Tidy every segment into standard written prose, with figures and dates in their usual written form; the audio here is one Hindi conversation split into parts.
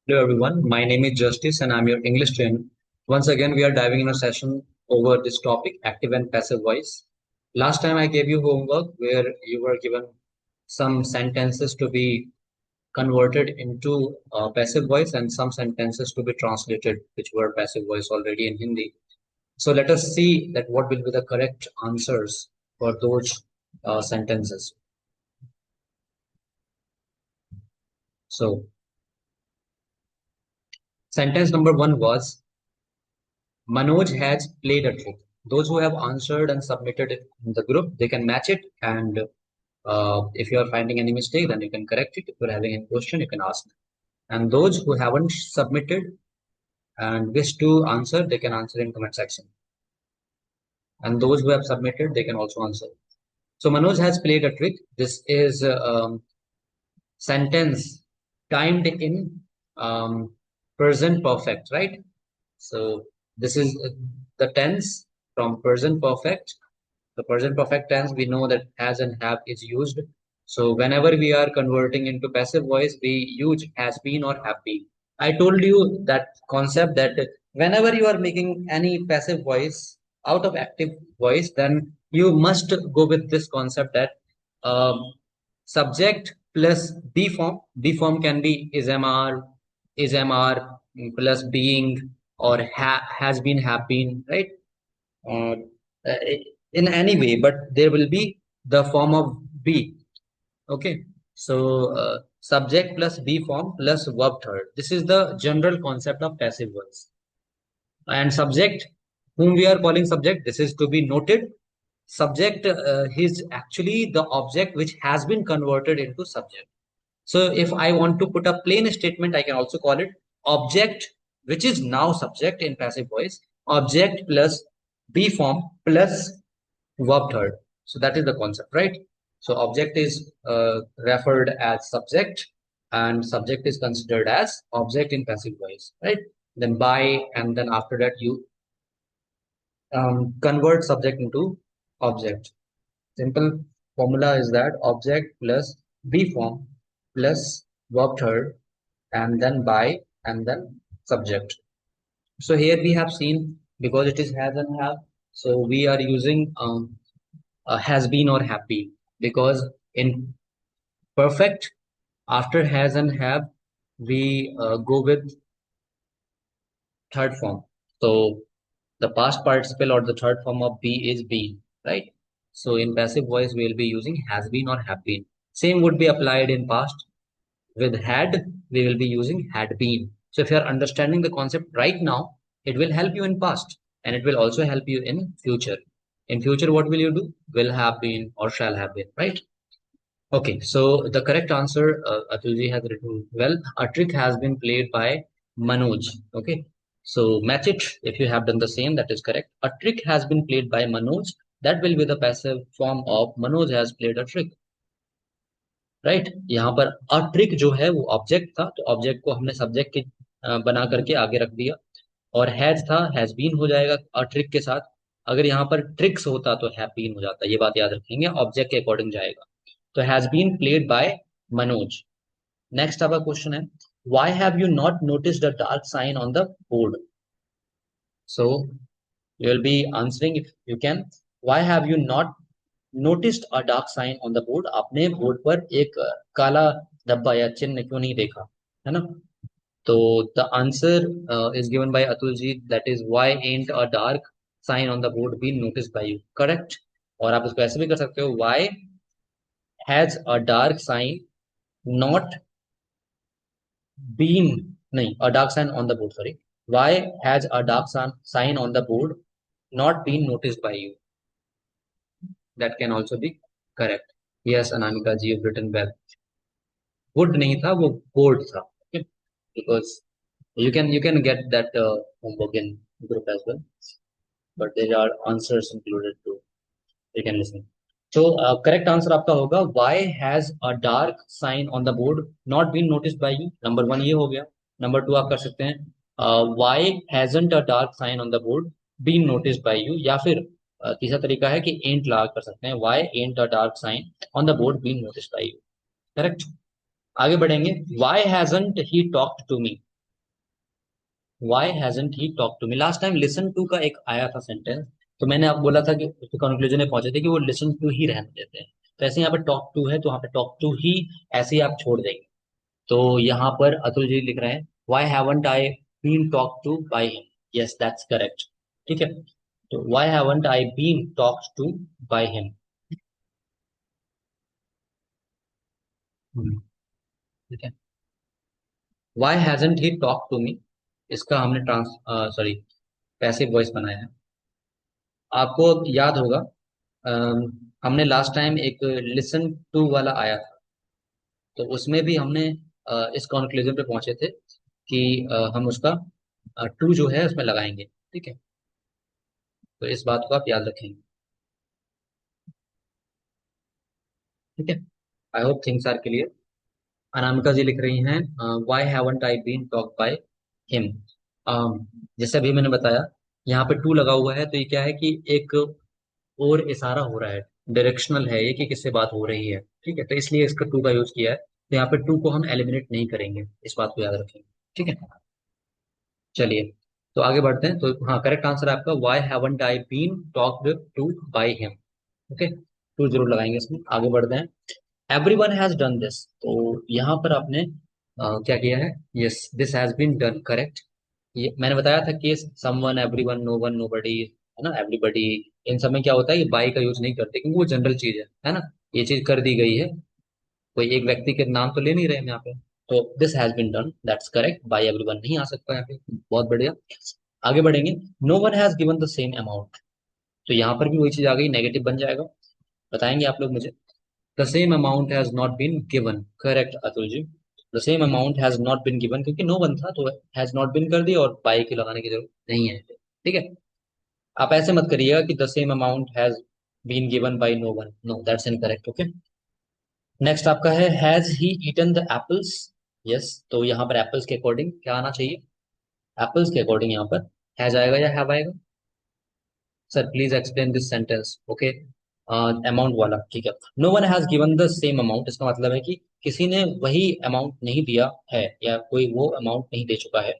Hello everyone, my name is Justice and I'm your English trainer. Once again, we are diving in a session over this topic, active and passive voice. Last time I gave you homework where you were given some sentences to be converted into passive voice and some sentences to be translated, which were passive voice already in Hindi. So let us see that what will be the correct answers for those sentences. So sentence number one was Manoj has played a trick. Those who have answered and submitted it in the group, they can match it. And if you are finding any mistake, then you can correct it. If you're having any question, you can ask. And those who haven't submitted and wish to answer, they can answer in comment section. And those who have submitted, they can also answer. So Manoj has played a trick. This is sentence timed in present perfect, right? So this is the tense from present perfect. The present perfect tense, we know that has and have is used. So whenever we are converting into passive voice, we use has been or have been. I told you that concept that whenever you are making any passive voice out of active voice, then you must go with this concept that um, subject plus be form. Be form can be is mr plus being or has been, have been, right? uh, uh, in any way, but there will be the form of be. Okay, so subject plus be form plus verb third. This is the general concept of passive voice. And subject, whom we are calling subject, this is to be noted. Subject is actually the object which has been converted into subject. So if I want to put a plain statement, I can also call it object, which is now subject in passive voice, object plus be form plus verb third. So that is the concept, right? So object is referred as subject and subject is considered as object in passive voice, right? Then by, and then after that you convert subject into object. Simple formula is that object plus be form plus verb third and then by and then subject. So here we have seen because it is has and have. So we are using has been or have been because in perfect after has and have we go with third form. So the past participle or the third form of be is been, right? So in passive voice we will be using has been or have been. Same would be applied in past. With had we will be using had been. So if you are understanding the concept right now, it will help you in past and it will also help you in future. In future, what will you do? Will have been or shall have been, right? Okay, so the correct answer, Atulji has written well. A trick has been played by Manoj. Okay, so match it if you have done the same. That is correct. A trick has been played by Manoj. That will be the passive form of Manoj has played a trick. Right यहाँ पर अ ट्रिक जो है वो ऑब्जेक्ट था तो ऑब्जेक्ट को हमने सब्जेक्ट के बना करके आगे रख दिया और हैज था हैज बीन हो जाएगा अ ट्रिक के साथ अगर यहाँ पर ट्रिक्स होता तो हैव बीन हो जाता ये बात याद रखेंगे ऑब्जेक्ट के अकॉर्डिंग जाएगा तो has been played by Manoj next आपका क्वेश्चन है why have you not noticed the dark sign on the board so you will be answering if you can why have you not noticed a dark sign on the board आपने बोर्ड पर एक काला धब्बा या चिन्ह क्यों नहीं देखा है ना तो the answer is given by Atul ji that is why ain't a dark sign on the board been noticed by you correct और आप इसको ऐसे भी कर सकते हो why has a dark sign not been नहीं a dark sign on the board sorry why has a dark sign on the board not been noticed by you that can also be correct yes Anamika ji you written well wood नहीं था वो board था okay? because you can get that homework in group as well but there are answers included too you can listen so correct answer आपका होगा why has a dark sign on the board not been noticed by you number one ये हो गया number two आप कर सकते हैं why hasn't a dark sign on the board been noticed by you या फिर तीसरा तरीका है कि ain't लगा कर सकते हैं why ain't a dark sign on the board been noticed by you correct आगे बढ़ेंगे why hasn't he talked to me why hasn't he talk to me. Last time listen to का एक आया था सेंटेंस, तो मैंने आप बोला था कि उसके कंक्लूजन में पहुंचे थे कि वो लिसन टू ही रहने देते हैं। तो ऐसे यहाँ पे टॉक टू है तो वहाँ पे टॉक टू ही ऐसे ही आप छोड़ देंगे। तो यहाँ पर अतुल जी लिख रहे हैं why haven't I been talk to by him. Yes that's correct. ठीक है, तो why haven't I been talk to by him. ठीक है, why hasn't he talk to me, इसका हमने सॉरी पैसिव वॉइस बनाया है। आपको याद होगा, हमने लास्ट टाइम एक लिसन टू वाला आया था, तो उसमें भी हमने इस कंक्लूजन पे पहुंचे थे कि हम उसका टू जो है उसमें लगाएंगे। ठीक है, तो इस बात को आप याद रखेंगे। ठीक है, I hope things are clear. Anamika ji लिख रही हैं why haven't I been talk by him. जैसे अभी मैंने बताया, यहाँ पे टू लगा हुआ है तो ये क्या है कि एक और इशारा हो रहा है, डायरेक्शनल है ये कि किससे बात हो रही है। ठीक है, तो इसलिए इसका टू का यूज किया है। तो यहाँ पे टू को हम एलिमिनेट नहीं करेंगे, इस बात को याद रखेंगे। ठीक है, चलिए तो आगे बढ़ते हैं। तो हाँ, करेक्ट आंसर है आपका why haven't I been talked to by him. Okay, to जरूर लगाएंगे इसमें। आगे बढ़ते हैं। एवरीवन हैज डन दिस, तो यहाँ पर आपने क्या किया है, yes this has been done correct. ये मैंने बताया था कि someone, everyone, no one, nobody, है ना, एवरीबडी, इन सब में क्या होता है, ये बाई का यूज नहीं करते क्योंकि वो जनरल चीज है ना। ये चीज कर दी गई है, कोई एक व्यक्ति के नाम तो ले नहीं रहे हम यहाँ पे। तो this has been done that's correct, by everyone नहीं आ सकता यहाँ पे। बहुत बढ़िया, आगे बढ़ेंगे। No one has given the same amount, तो यहाँ पर भी वही चीज आ गई, नेगेटिव बन जाएगा। बताएंगे आप लोग मुझे। The same amount has not been given, correct Atul ji. The same amount has not been given क्योंकि नो वन था तो हैज नॉट बीन कर दिया और बाई के लगाने की जरूरत नहीं है। ठीक है, आप ऐसे मत करिएगा कि the same amount has been given by no one, no that's incorrect. Okay, next आपका है has he eaten the apples. Yes, तो यहाँ पर एप्पल्स के अकॉर्डिंग क्या आना चाहिए, एप्पल्स के अकॉर्डिंग यहाँ पर हैज आएगा या हैव आएगा। Sir please explain this sentence. Okay, amount वाला ठीक है। No one has given the same amount, इसका मतलब है कि किसी ने वही अमाउंट नहीं दिया है या कोई वो अमाउंट नहीं दे चुका है।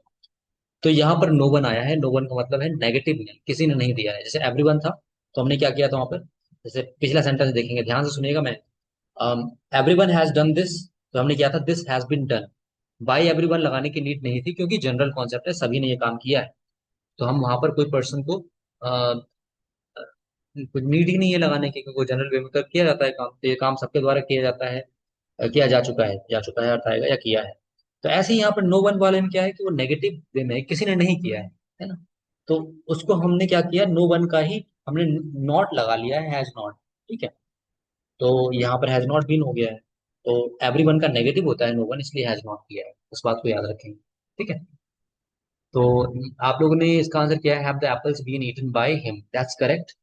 तो यहाँ पर नो वन आया है, नो वन का मतलब है नेगेटिव में, किसी ने नहीं दिया है। जैसे एवरीवन था तो हमने क्या किया था वहां पर, जैसे पिछला सेंटेंस देखेंगे, ध्यान से सुनिएगा। मैं एवरीवन हैज डन दिस, तो हमने किया था this has been done. By everyone लगाने की नीड नहीं थी क्योंकि जनरल कॉन्सेप्ट है, सभी ने ये काम किया है। तो हम वहां पर कोई पर्सन को कुछ नीड ही नहीं है लगाने की क्योंकि जनरल वे में कर किया जाता है काम, तो ये काम सबके द्वारा किया जाता है। किया जा चुका है अर्थ आएगा, या किया है। तो ऐसे ही यहाँ पर नो वन वाले में क्या है कि वो नेगेटिव वे में है, किसी ने नहीं किया है ना। तो उसको हमने क्या किया, नो वन का ही हमने नॉट लगा लिया है, हैज नॉट। ठीक है, तो यहाँ पर हैज नॉट बीन हो गया है। तो एवरी वन का नेगेटिव होता है नो वन, इसलिए हैज नॉट किया है, उस बात को याद रखेंगे। ठीक है, तो आप लोगों ने इसका आंसर किया है have the apples been eaten by him, that's correct.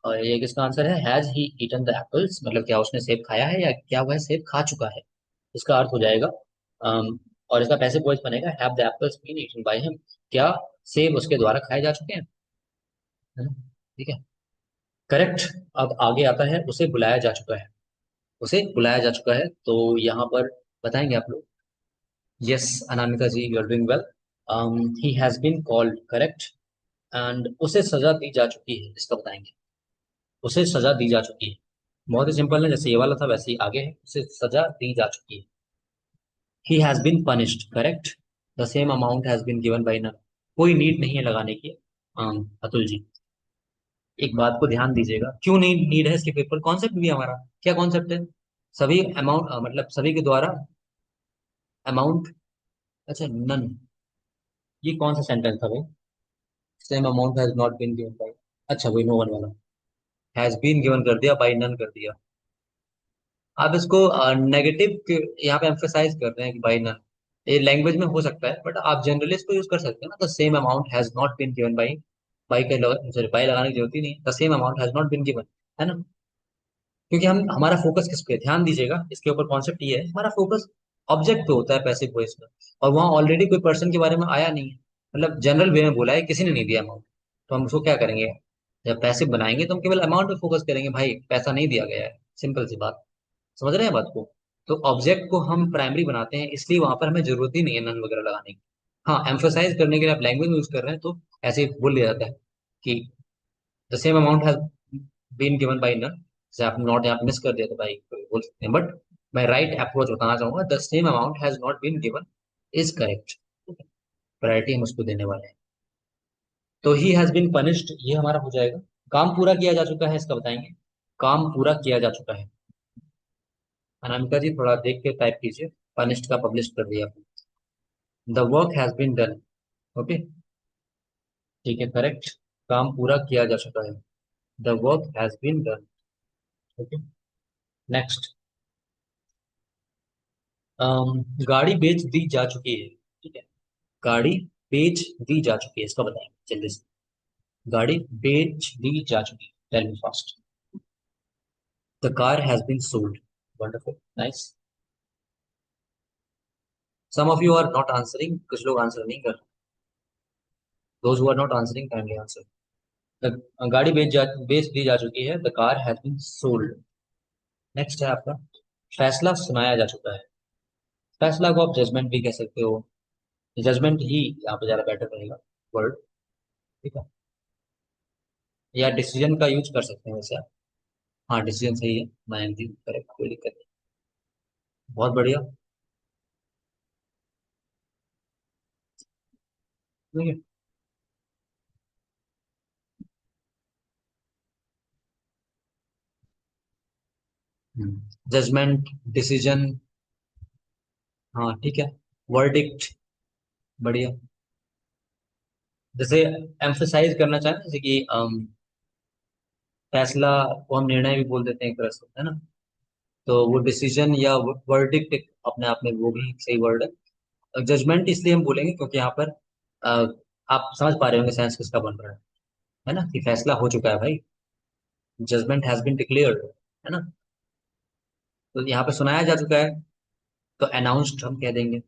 और ये किसका आंसर है, has he eaten the apples, मतलब क्या उसने सेब खाया है या क्या वह सेब खा चुका है, इसका अर्थ हो जाएगा। और इसका पैसिव वॉइस बनेगा have the apples been eaten by him, क्या सेब उसके द्वारा खाए जा चुके हैं, है ना? ठीक है, करेक्ट। अब आगे आता है उसे बुलाया जा चुका है, उसे बुलाया जा चुका है, तो यहाँ पर बताएंगे आप लोग। Yes Anamika ji, you are doing well. He has been called, correct. And उसे सजा दी जा चुकी है, इसका बताएंगे। उसे सजा दी जा चुकी है, बहुत ही सिंपल है, जैसे ये वाला था वैसे ही आगे है, उसे सजा दी जा चुकी है। He has been punished, correct. The same amount has been given by none, कोई नीड नहीं है लगाने की। अतुल जी एक बात को ध्यान दीजिएगा, क्यों नहीं नीड है, इसके पेपर कॉन्सेप्ट भी हमारा क्या कॉन्सेप्ट है, सभी अमाउंट मतलब सभी के द्वारा अमाउंट। अच्छा नन, ये कौन सा सेंटेंस था भाई, same amount has not been given by, अच्छा वही नो वन वाला, हैज बीन गिवन कर दिया, बाई नन कर दिया। आप इसको नेगेटिव यहाँ पे एम्फेसाइज कर रहे हैं कि बाई नन, ये लैंग्वेज में हो सकता है बट आप जनरली इसको यूज कर सकते हैं ना, the same amount has not been given by, by का सॉरी बाई लगाने की जरूरत ही नहीं, the same amount has not been given, है ना। क्योंकि हम हमारा फोकस किस पे है? ध्यान दीजिएगा, इसके ऊपर कॉन्सेप्ट ये है, हमारा फोकस ऑब्जेक्ट पे होता है पैसिव वॉइस में। और वहाँ ऑलरेडी कोई पर्सन के बारे में आया नहीं है, मतलब जनरल वे में बोला है, किसी ने नहीं दिया अमाउंट। तो हम उसको क्या करेंगे, जब पैसिव बनाएंगे तो हम केवल अमाउंट पे फोकस करेंगे, भाई पैसा नहीं दिया गया है, सिंपल सी बात। समझ रहे हैं बात को। तो ऑब्जेक्ट को हम प्राइमरी बनाते हैं, इसलिए वहां पर हमें जरूरत ही नहीं है नन वगैरह लगाने की। हाँ, एम्फोसाइज करने के लिए आप लैंग्वेज यूज कर रहे हैं तो ऐसे ही बोल दिया जाता है कि the same amount has been given by none. जैसे आप नॉट यहाँ मिस कर दिया तो भाई कोई बोल सकते हैं, बट मैं राइट अप्रोच बताना चाहूंगा, the same amount has not been given is correct. Priority हम उसको देने वाले हैं। तो ही हैज बीन पनिश्ड, ये हमारा हो जाएगा। काम पूरा किया जा चुका है, इसका बताएंगे। काम पूरा किया जा चुका है। अनामिका जी थोड़ा देख के टाइप कीजिए, पनिश्ड का पब्लिश कर दिया। The work has been done. Okay, ठीक है, करेक्ट। काम पूरा किया जा चुका है। The work has been done. Okay, next. गाड़ी बेच दी जा चुकी है। ठीक है, गाड़ी बेच दी जा चुकी है, इसका बताएंगे जल्दी से। गाड़ी बेच दी जा चुकी है, tell me fast. The car has been sold. Wonderful, nice. Some of you are not answering, कुछ लोग आंसर नहीं कर। Those who are not answering kindly answer. गाड़ी बेच दी जा चुकी है, the car has been sold. Next है आपका, फैसला सुनाया जा चुका है। फैसला को आप जजमेंट भी कह सकते हो, जजमेंट ही यहाँ पे ज्यादा बेटर रहेगा वर्ड। ठीक है, या डिसीजन का यूज कर सकते हैं वैसे आप। हाँ, डिसीजन सही है, मैं एग्री करेक्ट, कोई दिक्कत नहीं। बहुत बढ़िया। ठीक है। Judgement, decision. हाँ ठीक है, वर्डिक्ट। बढ़िया। जैसे एम्फसाइज करना चाहें, जैसे कि फैसला को हम निर्णय भी बोल देते हैं एक तरह से, है ना। तो वो डिसीजन या वर्डिक्ट अपने आप में वो भी सही वर्ड है। जजमेंट इसलिए हम बोलेंगे क्योंकि यहाँ पर अ, आप समझ पा रहे होंगे सेंस किसका बन रहा है ना, कि फैसला हो चुका है भाई। जजमेंट हैज बीन डिक्लेयर्ड, है ना। तो यहाँ पे सुनाया जा चुका है, तो अनाउंस्ड हम कह देंगे।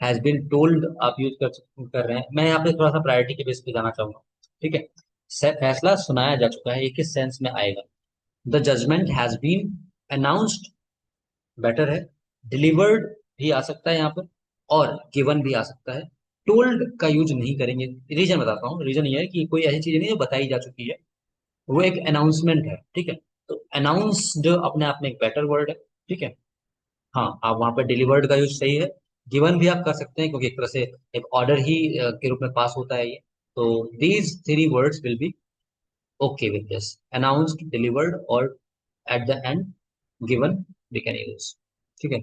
हैज बीन टोल्ड आप यूज कर रहे हैं। मैं यहाँ पे थोड़ा सा प्रायोरिटी के बेस पे जाना चाहूंगा। ठीक है, फैसला सुनाया जा चुका है, ये किस सेंस में आएगा। The judgement has been announced, better है। डिलीवर्ड भी आ सकता है यहाँ पर, और गिवन भी आ सकता है। टोल्ड का यूज नहीं करेंगे। रीजन बताता हूँ, रीजन ये है कि कोई ऐसी चीज नहीं है जो बताई जा चुकी है, वो एक अनाउंसमेंट है। ठीक है, तो अनाउंस्ड अपने आप में एक बेटर वर्ड है। ठीक है। हाँ, आप वहां पर डिलीवर्ड का यूज सही है। गिवन भी आप कर सकते हैं, क्योंकि एक तरह से एक ऑर्डर ही के रूप में पास होता है ये। तो these three words will be okay with this, announced, delivered, और at the end given we can use. ठीक है।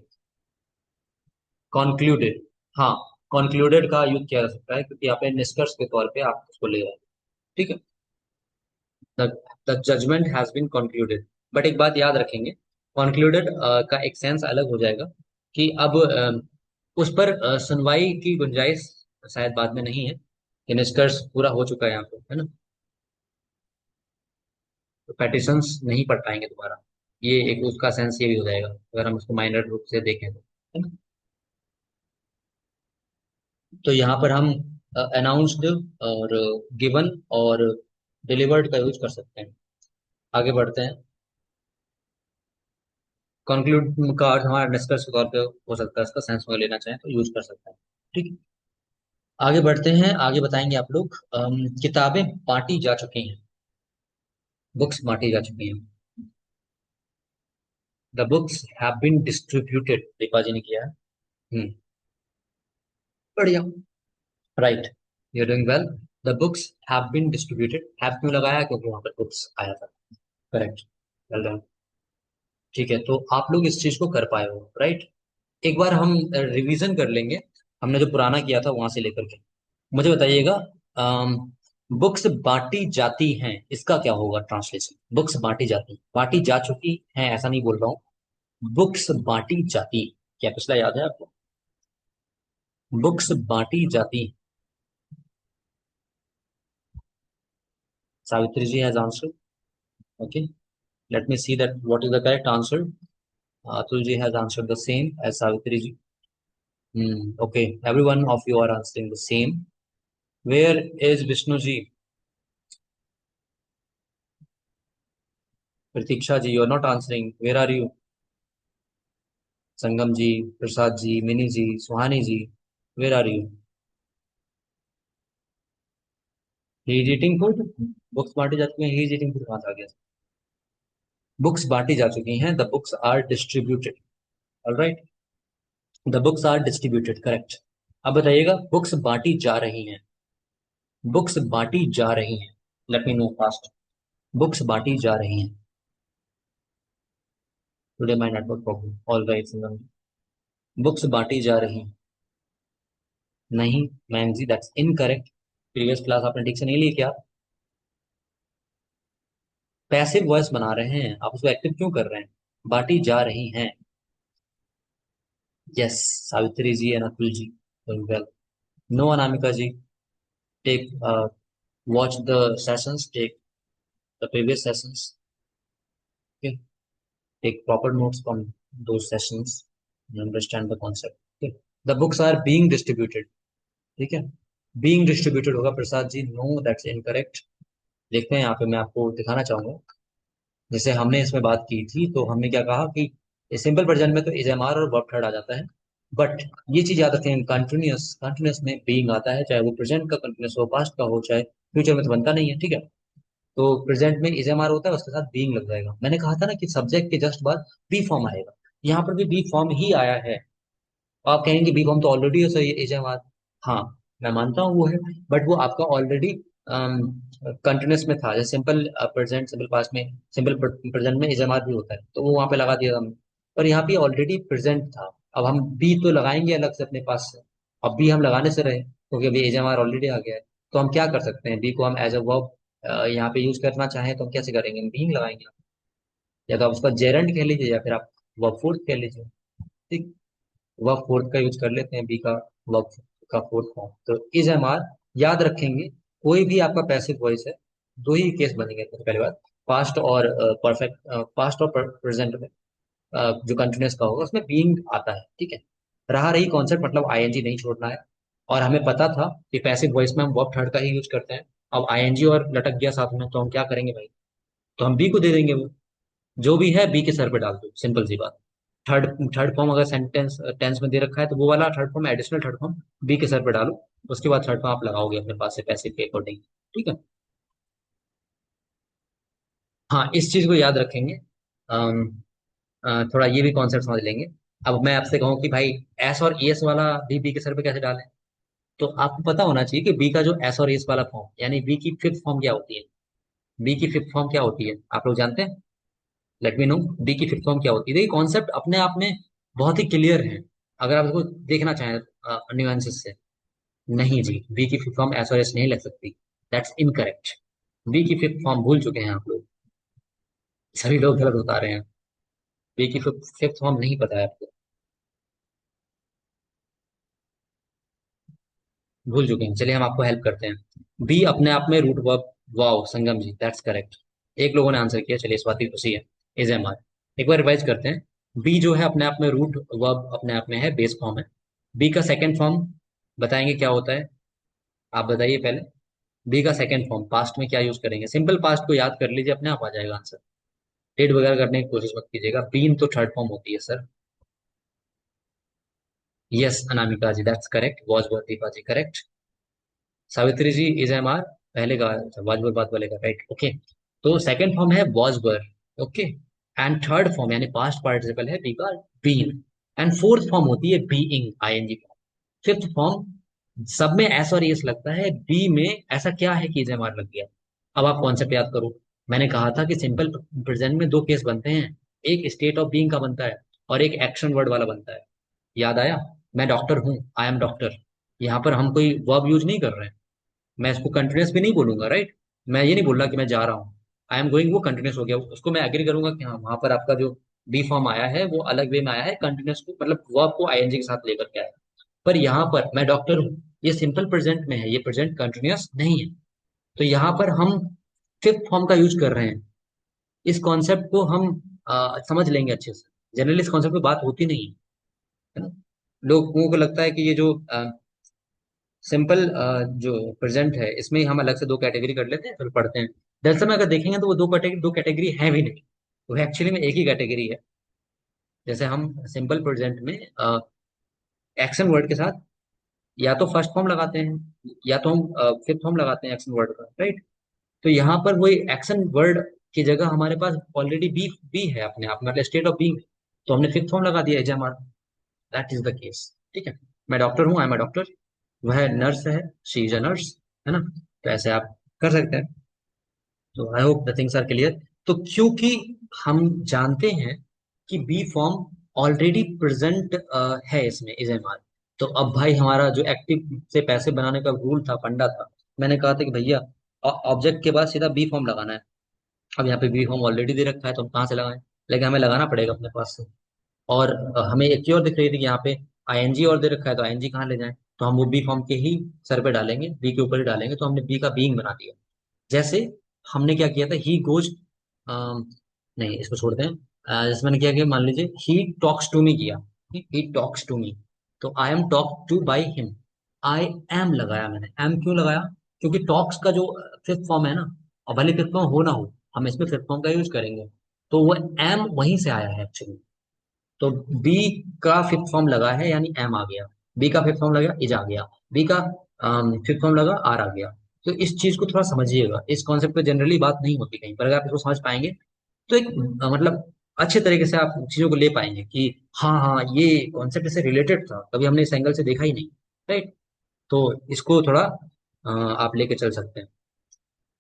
कॉन्क्लूडेड, हाँ, कॉन्क्लूडेड का यूज किया जा सकता है, क्योंकि यहाँ पे निष्कर्ष के तौर पे आप उसको ले रहे हैं। ठीक है, the judgement has been concluded. But एक बात याद रखेंगे, कंक्लूडेड का एक सेंस अलग हो जाएगा, कि अब उस पर सुनवाई की गुंजाइश शायद बाद में नहीं है, कि निष्कर्ष पूरा हो चुका है यहाँ पे, है ना। तो पेटिशंस नहीं पढ़ पाएंगे दोबारा। ये एक उसका सेंस ये भी हो जाएगा, अगर हम उसको माइनर रूप से देखें तो, है ना। तो यहाँ पर हम अनाउंस्ड और गिवन और डिलीवर्ड का यूज कर सकते हैं। आगे बढ़ते हैं। कंक्लूड का अर्थ हमारा निष्कर्ष के तौर पे हो सकता है, इसका सेंस में लेना चाहें तो यूज कर सकते हैं। ठीक है, आगे बढ़ते हैं। आगे बताएंगे आप लोग, किताबें बांटी जा चुकी हैं। बुक्स बांटी जा चुकी हैं। The books have been distributed, Deepa ji ने किया है। हम्म, बढ़िया, right, you doing well. The books have been distributed, have क्यों लगाया, क्योंकि वहां पर बुक्स आया था। Correct, well done. ठीक है, तो आप लोग इस चीज को कर पाए हो, राइट। एक बार हम रिवीजन कर लेंगे, हमने जो पुराना किया था वहां से लेकर के। मुझे बताइएगा, बुक्स बांटी जाती हैं, इसका क्या होगा ट्रांसलेशन। बुक्स बांटी जाती, बांटी जा चुकी हैं ऐसा नहीं बोल रहा हूँ, बुक्स बांटी जाती। क्या पिछला याद है आपको, बुक्स बांटी जाती। Savitri ji has answer. Okay, let me see that what is the correct answer. Atul ji has answer the same as Savitri ji. Okay, everyone of you are answering the same. Where is Vishnu ji? Pratiksha ji, you are not answering, where are you? Sangam ji, Prasad ji, Mini ji, Suhani ji, where are you? He is eating food. Books बांटी जा चुकी हैं, ही इज ईटिंग फूड कहाँ से आ गया? बुक्स बांटी जा चुकी हैं, the books are distributed. Alright, the books are distributed, correct. अब बताइएगा, बुक्स बांटी जा रही हैं। बुक्स बांटी जा रही हैं, let me know fast. Books बांटी जा रही हैं। Today my network problem, all right Sangam ji. Books बांटी जा रही हैं। नहीं ma'am ji, that's incorrect. Previous class आपने ठीक से नहीं ली क्या? पैसिव वॉइस बना रहे हैं आप, उसको एक्टिव क्यों कर रहे हैं? बांटी जा रही हैं। Yes, Savitri ji and Atul ji, well. No Anamika ji, take watch the sessions, take the previous sessions, take proper notes from those sessions and understand the concept. Okay. The books are being distributed. ठीक है, being distributed होगा Prasad ji, no that's incorrect. देखते हैं यहाँ पे, मैं आपको दिखाना चाहूंगा। जैसे हमने इसमें बात की थी, तो हमने क्या कहा कि सिंपल प्रेजेंट में तो इज एम आर और वर्ब थर्ड आ जाता है। बट ये चीज याद रखें, कंटिन्यूअस कंटिन्यूअस में बीइंग आता है, चाहे वो प्रेजेंट का कंटिन्यूअस हो, पास्ट का हो, चाहे फ्यूचर में, तो बनता नहीं है, ठीक है। तो प्रेजेंट में इज एम आर होता है, उसके साथ बीइंग लग जाएगा। मैंने कहा था ना कि सब्जेक्ट के जस्ट बाद बी फॉर्म आएगा, यहाँ पर भी बी फॉर्म ही आया है। आप कहेंगे बी फॉर्म तो ऑलरेडी है, सर ये इज एम आर। हाँ, मैं मानता हूँ वो है, बट वो आपका ऑलरेडी कंटिन्यूस में था। जैसे सिंपल प्रेजेंट, सिंपल पास्ट में, सिंपल प्रेजेंट में इज एम आर भी होता है, तो वो वहां पे लगा दिया हमने। पर यहाँ पे ऑलरेडी प्रेजेंट था। अब हम बी तो लगाएंगे अलग से अपने पास से। अब बी हम लगाने से रहे, क्योंकि अभी एज एम आर ऑलरेडी आ गया है। तो हम क्या कर सकते हैं, बी को हम एज अ वर्ब यहाँ पे यूज करना चाहें तो हम कैसे करेंगे, हम बीइंग लगाएंगे। या तो आप उसका जेरंड कह लीजिए, या फिर आप वर्ब फोर्थ कह लीजिए। ठीक, वर्ब फोर्थ का यूज कर लेते हैं, बी का वर्ब का फोर्थ फॉर्म। तो इज एम आर याद रखेंगे। कोई भी आपका पैसिव वॉइस है, दो ही केस बनेंगे। सबसे पहली बात, पास्ट और परफेक्ट, पास्ट और प्रेजेंट में जो कंटिन्यूस का होगा उसमें बीइंग आता है, ठीक है। रहा रही कॉन्सेप्ट, मतलब आईएनजी नहीं छोड़ना है। और हमें पता था कि पैसिव वॉइस में हम वर्ब थर्ड का ही यूज करते हैं। अब आईएनजी और लटक गया साथ में, तो हम क्या करेंगे भाई? तो हम बी को दे देंगे, वो जो भी है बी के सर पे डाल दो, सिंपल सी बात। थर्ड थर्ड फॉर्म अगर सेंटेंस टेंस में दे रखा है, तो वो वाला third form, additional third form be के सर पे डालो। उसके बाद थर्ड फॉर्म आप लगाओगे अपने पास से पैसिव के अकॉर्डिंग, ठीक है। हाँ, इस चीज को याद रखेंगे। अम, थोड़ा ये भी कॉन्सेप्ट समझ लेंगे। अब मैं आपसे कहूँ कि भाई एस और एस वाला भी बी के सर पे कैसे डालें, तो आपको पता होना चाहिए कि बी का जो एस और एस वाला फॉर्म, यानी बी की फिफ्थ फॉर्म क्या होती है। बी की फिफ्थ फॉर्म क्या होती है, आप लोग जानते हैं? लेट मी नो, बी की फिफ्थ फॉर्म क्या होती है। देखिए, कॉन्सेप्ट अपने आप में बहुत ही क्लियर है, अगर आप इसको देखना चाहें न्यूएंसेस से। नहीं जी, बी की फिफ्थ फॉर्म एस और एस नहीं लग सकती, दैट्स इनकरेक्ट। बी की फिफ्थ फॉर्म भूल चुके हैं आप लोग, सभी लोग गलत बता रहे हैं। बी की फिफ्थ फिफ्थ फॉर्म नहीं पता है आपको, भूल चुके हैं। चलिए हम आपको हेल्प करते हैं। बी अपने आप में root verb, wow Sangam ji, that's correct. एक लोगों ने आंसर किया, चलिए इस बात की खुशी है। इज एम आर, एक बार रिवाइज करते हैं। बी जो है अपने आप में रूट वर्ब अपने आप में है, बेस फॉर्म है। बी का सेकंड फॉर्म बताएंगे क्या होता है, आप बताइए पहले। बी का सेकंड फॉर्म पास्ट में क्या यूज करेंगे, सिंपल पास्ट को याद कर लीजिए, अपने आप आ जाएगा आंसर। डेट वगैरह करने की कोशिश मत कीजिएगा, बीन तो थर्ड फॉर्म होती है sir. Yes Anamika ji, that's correct, was verb, Deepa ji correct. Savitri ji, is am are पहले का, वाज वर बात वाले का, राइट, ओके। तो सेकंड फॉर्म है was were, okay. And third form यानी पास्ट पार्टिसिपल है बी का, बीन। एंड फोर्थ फॉर्म होती है being, ING form. Fifth form सब में एस और एस लगता है, बी में ऐसा क्या है कि इज एम आर लग गया। अब आप कॉन्सेप्ट याद करो। मैंने कहा था कि सिंपल प्रेजेंट में दो केस बनते हैं, एक स्टेट ऑफ बीइंग का बनता है, और एक एक्शन वर्ड वाला बनता है। याद आया? मैं डॉक्टर हूँ, आई एम डॉक्टर। यहाँ पर हम कोई वर्ब यूज नहीं कर रहे हैं। मैं इसको कंटिन्यूस भी नहीं बोलूंगा, राइट। मैं ये नहीं बोल रहा कि मैं जा रहा हूँ, आई एम गोइंग, वो कंटिन्यूस हो गया, उसको मैं एग्री करूंगा कि हाँ वहां पर आपका जो बी फॉर्म आया है वो अलग वे में आया है, कंटिन्यूस को मतलब वर्ब को आईएनजी के साथ लेकर के आया है। पर यहाँ पर मैं डॉक्टर हूँ, ये सिंपल प्रेजेंट में है, ये प्रेजेंट कंटिन्यूस नहीं है। तो यहाँ पर हम फिफ्थ फॉर्म का यूज कर रहे हैं। इस कॉन्सेप्ट को हम समझ लेंगे अच्छे से। जनरली इस कॉन्सेप्ट पे बात होती नहीं है ना। लोगों को लगता है कि ये जो सिंपल जो प्रेजेंट है, इसमें हम अलग से दो कैटेगरी कर लेते हैं फिर पढ़ते हैं। दरअसल में अगर देखेंगे तो वो दो कैटेगरी है भी नहीं, वो एक्चुअली में एक ही कैटेगरी है। जैसे हम सिंपल प्रेजेंट में एक्शन वर्ड के साथ या तो फर्स्ट फॉर्म लगाते हैं या तो हम फिफ्थ फॉर्म लगाते हैं एक्शन वर्ड का, राइट। तो यहाँ पर वही एक्शन वर्ड की जगह हमारे पास ऑलरेडी बी बी है अपने आप, मतलब स्टेट ऑफ बीइंग, तो हमने फिफ्थ फॉर्म लगा दिया as am are. That is the case. ठीक है। मैं डॉक्टर हूँ, आई एम अ डॉक्टर। वह नर्स है, शी इज अ नर्स, है ना। तो ऐसे आप कर सकते हैं। तो I hope the things are clear. तो क्योंकि हम जानते हैं कि बी फॉर्म ऑलरेडी प्रेजेंट है इसमें इज एम आर, तो अब भाई हमारा जो एक्टिव से पैसे बनाने का रूल था, फंडा था, मैंने कहा था कि भैया ऑब्जेक्ट के बाद सीधा बी फॉर्म लगाना है। अब यहाँ पे बी फॉर्म ऑलरेडी दे रखा है तो हम कहाँ से लगाएं, लेकिन हमें लगाना पड़ेगा अपने पास से। और हमें एक चीज और दिख रही थी कि यहाँ पे आईएनजी और दे रखा है, तो आईएनजी कहाँ ले जाएं, तो हम वो बी फॉर्म के ही सर पे डालेंगे, बी के ऊपर ही डालेंगे, तो हमने बी का बीइंग बना दिया। जैसे हमने क्या किया था, ही गोज, नहीं इसको छोड़ते हैं। जैसे मैंने क्या किया, मान लीजिए ही टॉक्स टू मी किया, ही टॉक्स टू मी, तो I am talk to by him. I am लगाया मैंने, एम क्यों लगाया, क्योंकि टॉक्स का जो फिफ्थ फॉर्म है ना, और भले फिफ्थ फॉर्म हो ना हो, हम इसमें फिफ्थ फॉर्म का यूज करेंगे, तो वो एम वहीं से आया है एक्चुअली। तो बी का फिफ्थ फॉर्म लगा है यानी एम आ गया, बी का फिफ्थ फॉर्म लगा इज आ गया, बी का फिफ्थ फॉर्म लगा आर आ गया। तो इस चीज को थोड़ा समझिएगा, इस कॉन्सेप्ट पे जनरली बात नहीं होती कहीं पर, अगर आप इसको समझ पाएंगे तो एक मतलब अच्छे तरीके से आप चीजों को ले पाएंगे कि हाँ हाँ ये कॉन्सेप्ट इससे रिलेटेड था, कभी हमने इस एंगल से देखा ही नहीं, राइट। तो इसको थोड़ा आप लेके चल सकते हैं।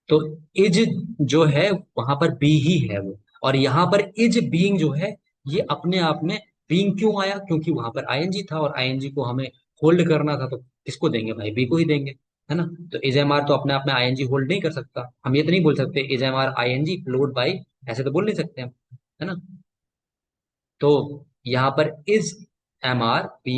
तो इज जो है वहां पर बी ही है वो, और यहाँ पर इज बीइंग जो है, ये अपने आप में बीइंग क्यों आया, क्योंकि वहां पर आईएनजी था और आईएनजी को हमें होल्ड करना था, तो किसको देंगे भाई, बी को ही देंगे, है ना। तो इज एम आर तो अपने आप में आईएनजी होल्ड नहीं कर सकता, हम ये तो नहीं बोल सकते is am are ING followed by, ऐसे तो बोल नहीं सकते हम, है ना। तो यहाँ पर इज एम आर